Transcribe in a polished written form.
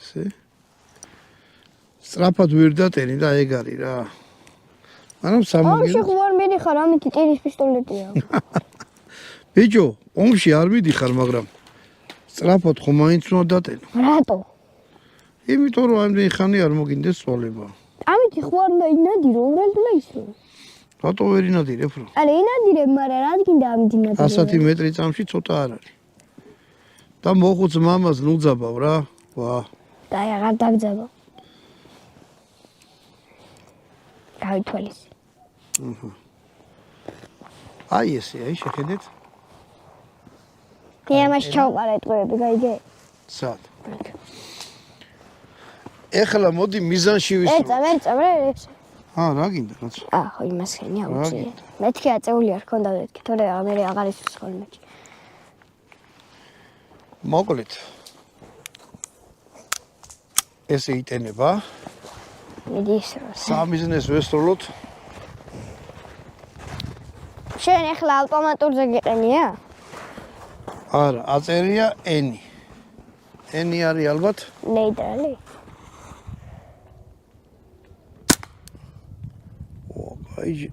ესე. სწრაფად ვერ დატენი და ეგ არის რა. მაგრამ სამაგერო. ომში ხوار მიდიხარ, ამითი ტირის პისტოლეტია. ბიჭო, ომში არ მიდიხარ, მაგრამ სწრაფად ხომ მაინც უნდა დატენო. რატო? იმიტომ რომ ამდენი ხანი არ მოგინდეს წვალება. ამითი ხوار და ინადირო, უბრალოდ ისო. რატო ვერ ინადირებ რა? არა, ინადირებ, მაგრამ რა გინდა ამით ინადირებ? 100 მეტრი წამში ცოტა არ არის. და მოხუც მამას ნუძაბავ რა. ვა. და აღარ დაგძაბა. გავითვალის. აი ესე, აი შეხედეთ. იმას ჩავყარა ტყუები, გაიგე? სად? ეხლა მოდი მიზანში ვისწრებ. ეწამე, ეს. რა გინდა რაც? ხო, იმას ხენი აუწია. მეთქი აწეული არ ქონდა მეთქი, თორე მე აღარ ის ხოლმე. მოკლედ. ესე იტენება. მიდი ისროს. სამიზნეს ვესროლოთ. შენ ეხლა ავტომატურზე გიყენია? არა, აწერია ენი. ენი არის ალბათ ნეიტრალი. აი